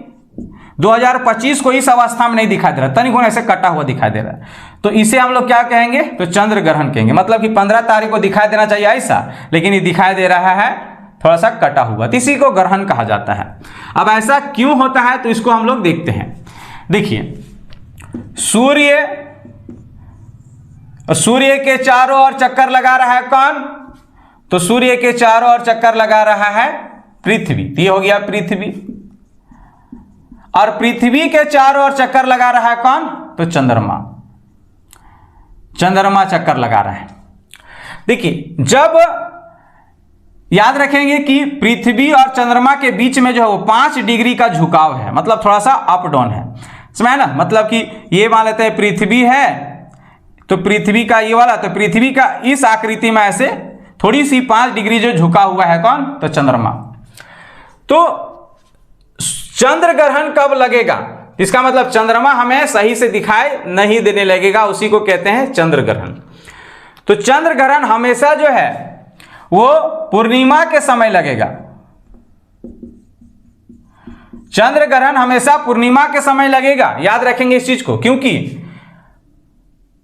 2025 को इस अवस्था में नहीं दिखाई दे रहा, तनिक ऐसे कटा हुआ दिखाई दे रहा है, तो इसे हम लोग क्या कहेंगे, तो चंद्र ग्रहण कहेंगे। मतलब कि 15 तारीख को दिखाई देना चाहिए ऐसा, लेकिन ये दिखाई दे रहा है थोड़ा सा कटा हुआ, तो इसी को ग्रहण कहा जाता है। अब ऐसा क्यों होता है, तो इसको हम लोग देखते हैं। देखिए, सूर्य के चारों ओर चक्कर लगा रहा है कौन, तो सूर्य के चारों ओर चक्कर लगा रहा है पृथ्वी, ये हो गया पृथ्वी। और पृथ्वी के चारों ओर चक्कर लगा रहा है कौन, तो चंद्रमा चक्कर लगा रहा है। देखिए, जब याद रखेंगे कि पृथ्वी और चंद्रमा के बीच में जो है वो 5 डिग्री का झुकाव है, मतलब थोड़ा सा अप डाउन है, समझे ना। मतलब कि ये मान लेते हैं पृथ्वी है, तो पृथ्वी का ये वाला, तो पृथ्वी का इस आकृति में ऐसे थोड़ी सी 5 डिग्री जो झुका हुआ है कौन, तो चंद्रमा। तो चंद्र ग्रहण कब लगेगा, इसका मतलब चंद्रमा हमें सही से दिखाई नहीं देने लगेगा, उसी को कहते हैं चंद्र ग्रहण। तो चंद्र ग्रहण हमेशा जो है वो पूर्णिमा के समय लगेगा। चंद्र ग्रहण हमेशा पूर्णिमा के समय लगेगा, याद रखेंगे इस चीज को, क्योंकि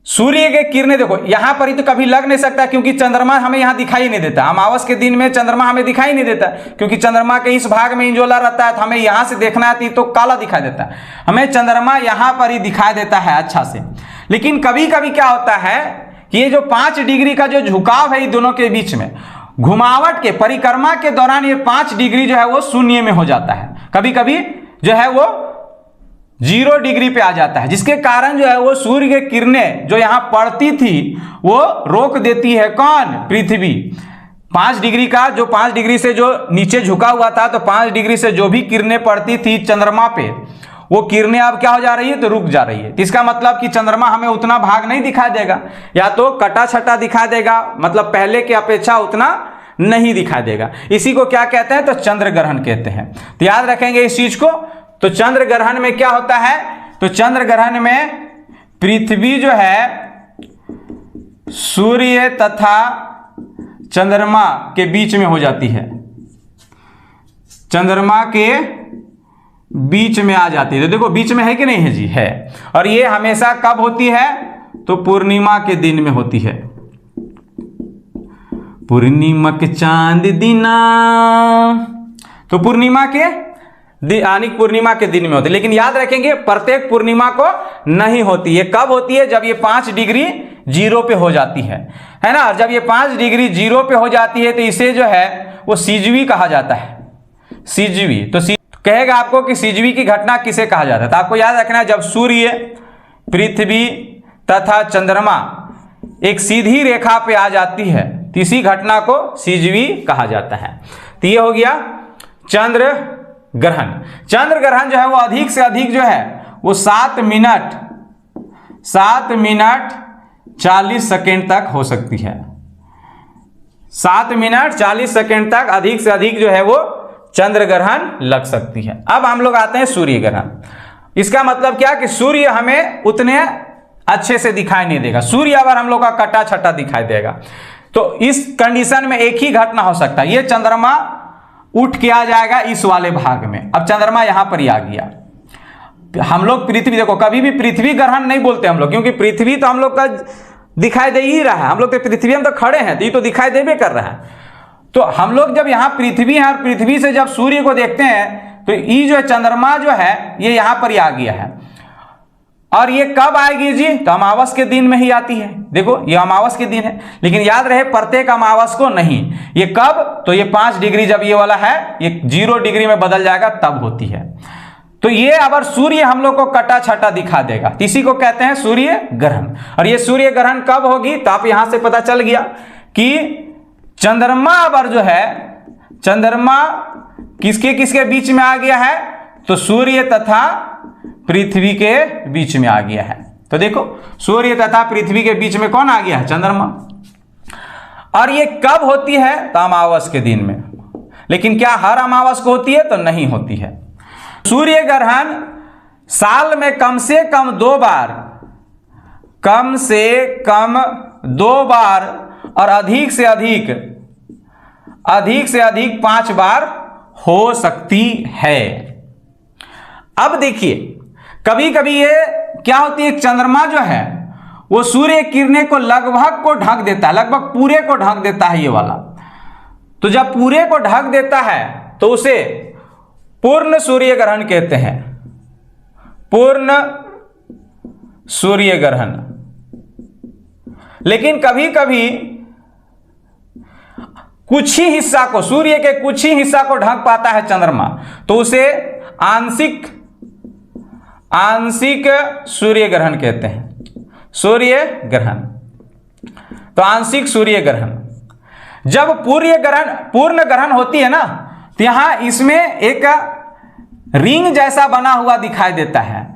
सूर्य के किरणें देखो यहां पर ही तो कभी लग नहीं सकता, क्योंकि चंद्रमा हमें यहां दिखाई नहीं देता। अमावस के दिन में चंद्रमा हमें दिखाई नहीं देता, क्योंकि चंद्रमा के इस भाग में इंजोला रहता है, तो हमें यहां से देखना है तो काला दिखाई देता है, हमें चंद्रमा यहां पर ही दिखाई देता है अच्छा से। लेकिन कभी कभी क्या होता है कि ये जो 5 डिग्री का जो झुकाव है इन दोनों के बीच में, घुमावट के परिक्रमा के दौरान ये 5 डिग्री जो है वो शून्य में हो जाता है, कभी कभी जो है वो 0 डिग्री पे आ जाता है, जिसके कारण जो है वो सूर्य की किरणें जो यहां पड़ती थी वो रोक देती है कौन, पृथ्वी। 5 डिग्री का जो 5 डिग्री से जो नीचे झुका हुआ था, तो 5 डिग्री से जो भी किरणें पड़ती थी चंद्रमा पे, वो किरणें अब क्या हो जा रही है, तो रुक जा रही है। इसका मतलब कि चंद्रमा हमें उतना भाग नहीं दिखाई देगा, या तो कटा छटा दिखाई देगा, मतलब पहले की अपेक्षा उतना नहीं दिखाई देगा। इसी को क्या कहते हैं, तो चंद्र ग्रहण कहते हैं। तो याद रखेंगे इस चीज को। तो चंद्र ग्रहण में क्या होता है, तो चंद्र ग्रहण में पृथ्वी जो है सूर्य तथा चंद्रमा के बीच में हो जाती है, चंद्रमा के बीच में आ जाती है। तो देखो बीच में है कि नहीं है जी, है। और ये हमेशा कब होती है, तो पूर्णिमा के दिन में होती है। पूर्णिमा के चांद दिना, तो पूर्णिमा के पूर्णिमा के दिन में होती है। लेकिन याद रखेंगे प्रत्येक पूर्णिमा को नहीं होती। ये कब होती है, जब ये 5 डिग्री 0 पे हो जाती है ना। और जब ये 5 डिग्री 0 पे हो जाती है तो इसे जो है वो सिजवी कहा जाता है, सिजवी। तो कहेगा आपको कि सिजवी की घटना किसे कहा जाता है, तो आपको याद रखना है जब सूर्य, पृथ्वी तथा चंद्रमा एक सीधी रेखा पे आ जाती है तो इसी घटना को सिजवी कहा जाता है। तो ये हो गया चंद्र ग्रहण। चंद्र ग्रहण जो है वो अधिक से अधिक जो है वो 7 मिनट 40 सेकेंड तक हो सकती है। 7 मिनट 40 सेकेंड तक अधिक से अधिक जो है वो चंद्र ग्रहण लग सकती है। अब हम लोग आते हैं सूर्य ग्रहण। इसका मतलब क्या कि सूर्य हमें उतने अच्छे से दिखाई नहीं देगा। सूर्य अगर हम लोग का कटा छटा दिखाई देगा तो इस कंडीशन में एक ही घटना हो सकता है, ये चंद्रमा उठ के आ जाएगा इस वाले भाग में। अब चंद्रमा यहां पर ही आ गया। हम लोग पृथ्वी, देखो कभी भी पृथ्वी ग्रहण नहीं बोलते हम लोग, क्योंकि पृथ्वी तो हम लोग का दिखाई दे ही रहा है। हम लोग तो पृथ्वी में तो खड़े हैं, तो ये तो दिखाई देवे कर रहा है। तो हम लोग जब यहाँ पृथ्वी है और पृथ्वी से जब सूर्य को देखते हैं तो ये जो चंद्रमा जो है ये यहां पर ही आ गया है। और ये कब आएगी जी, तो अमावस के दिन में ही आती है। देखो ये अमावस के दिन है, लेकिन याद रहे प्रत्येक अमावस को नहीं। ये कब, तो ये 5 डिग्री जब ये वाला है ये 0 डिग्री में बदल जाएगा तब होती है। तो ये अगर सूर्य हम लोग को कटा छटा दिखा देगा, इसी को कहते हैं सूर्य ग्रहण। और ये सूर्य ग्रहण कब होगी, तो आप यहां से पता चल गया कि चंद्रमा अगर जो है, चंद्रमा किसके किसके बीच में आ गया है, तो सूर्य तथा पृथ्वी के बीच में आ गया है। तो देखो सूर्य तथा पृथ्वी के बीच में कौन आ गया है, चंद्रमा। और ये कब होती है, तो अमावस के दिन में। लेकिन क्या हर अमावस को होती है, तो नहीं होती है। सूर्य ग्रहण साल में कम से कम 2 बार कम से कम 2 बार और अधिक से अधिक 5 बार हो सकती है। अब देखिए, कभी कभी ये क्या होती है, चंद्रमा जो है वो सूर्य किरणें को लगभग को ढक देता है, लगभग पूरे को ढक देता है ये वाला। तो जब पूरे को ढक देता है तो उसे पूर्ण सूर्य ग्रहण कहते हैं, पूर्ण सूर्य ग्रहण। लेकिन कभी कभी कुछ ही हिस्सा को, सूर्य के कुछ ही हिस्सा को ढक पाता है चंद्रमा, तो उसे आंशिक सूर्य ग्रहण कहते हैं, सूर्य ग्रहण। तो आंशिक सूर्य ग्रहण, जब पूर्ण ग्रहण होती है ना, तो यहां इसमें एक रिंग जैसा बना हुआ दिखाई देता है।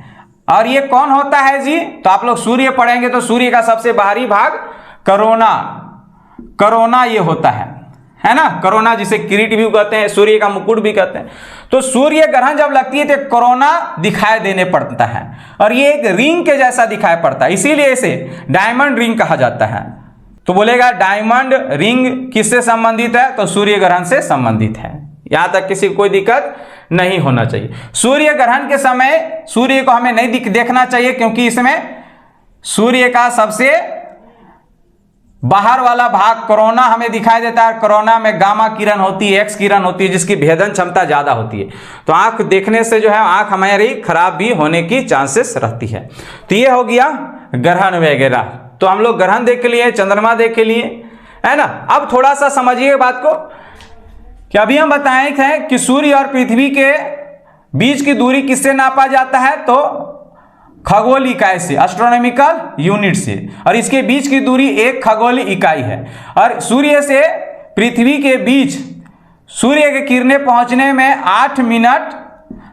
और ये कौन होता है जी? तो आप लोग सूर्य पढ़ेंगे तो सूर्य का सबसे बाहरी भाग कोरोना ये होता है ना, कोरोना, जिसे किरीट भी कहते हैं, सूर्य का मुकुट भी कहते हैं। तो सूर्य ग्रहण जब लगती है तो कोरोना दिखाई देने पड़ता है और ये एक रिंग के जैसा दिखाई पड़ता है, इसीलिए इसे डायमंड रिंग कहा जाता है। तो बोलेगा डायमंड रिंग किससे संबंधित है? तो सूर्य ग्रहण से संबंधित है। यहां तक किसी को कोई दिक्कत नहीं होना चाहिए। सूर्य ग्रहण के समय सूर्य को हमें नहीं देखना चाहिए, क्योंकि इसमें सूर्य का सबसे बाहर वाला भाग कोरोना हमें दिखाई देता है। कोरोना में गामा किरण होती है, एक्स किरण होती है, जिसकी भेदन क्षमता ज्यादा होती है। तो आंख देखने से जो है आंख हमारी खराब भी होने की चांसेस रहती है। तो ये हो गया ग्रहण वगैरह। तो हम लोग ग्रहण देख लिए, चंद्रमा देख लिए, है ना। अब थोड़ा सा समझिए बात को कि अभी हम बताए थे कि सूर्य और पृथ्वी के बीच की दूरी किससे नापा जाता है? तो खगोल इकाई से, एस्ट्रोनॉमिकल यूनिट से। और इसके बीच की दूरी 1 खगोल इकाई है। और सूर्य से पृथ्वी के बीच सूर्य की किरणें पहुंचने में 8 मिनट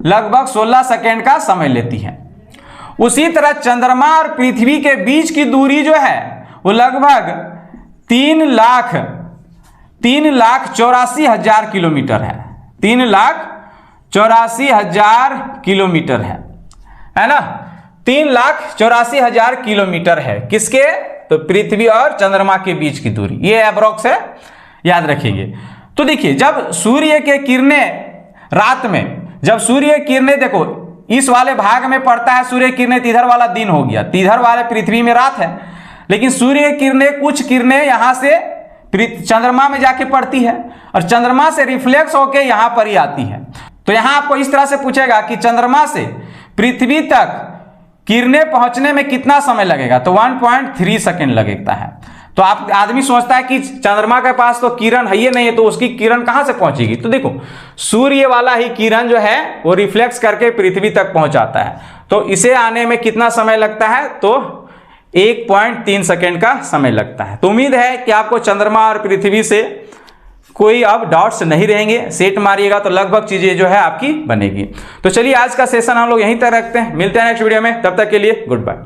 लगभग 16 सेकेंड का समय लेती है। उसी तरह चंद्रमा और पृथ्वी के बीच की दूरी जो है वो लगभग 3,84,000 किलोमीटर है। 3,84,000 किलोमीटर है ना। 3,84,000 किलोमीटर है किसके? तो पृथ्वी और चंद्रमा के बीच की दूरी, ये एब्रोक्स है, याद रखिएगा। तो देखिए, जब सूर्य के किरणें रात में, जब सूर्य किरणें देखो इस वाले भाग में पड़ता है सूर्य किरणें, इधर वाला दिन हो गया, इधर वाले पृथ्वी में रात है। लेकिन सूर्य किरणें, कुछ किरणें यहां से चंद्रमा में जाके पड़ती है और चंद्रमा से रिफ्लेक्स होके यहां पर ही आती है। तो यहां आपको इस तरह से पूछेगा कि चंद्रमा से पृथ्वी तक किरणें पहुंचने में कितना समय लगेगा? तो 1.3 सेकेंड लगता है। तो आदमी सोचता है कि चंद्रमा के पास तो किरण है ही नहीं है, तो उसकी किरण कहां से पहुंचेगी? तो देखो, सूर्य वाला ही किरण जो है वो रिफ्लेक्स करके पृथ्वी तक पहुंचाता है। तो इसे आने में कितना समय लगता है? तो 1.3 सेकेंड का समय लगता है। तो उम्मीद है कि आपको चंद्रमा और पृथ्वी से कोई अब डाउट्स नहीं रहेंगे। सेट मारिएगा तो लगभग चीजें जो है आपकी बनेगी। तो चलिए, आज का सेशन हम लोग यहीं तक रखते हैं। मिलते हैं नेक्स्ट वीडियो में, तब तक के लिए गुड बाय।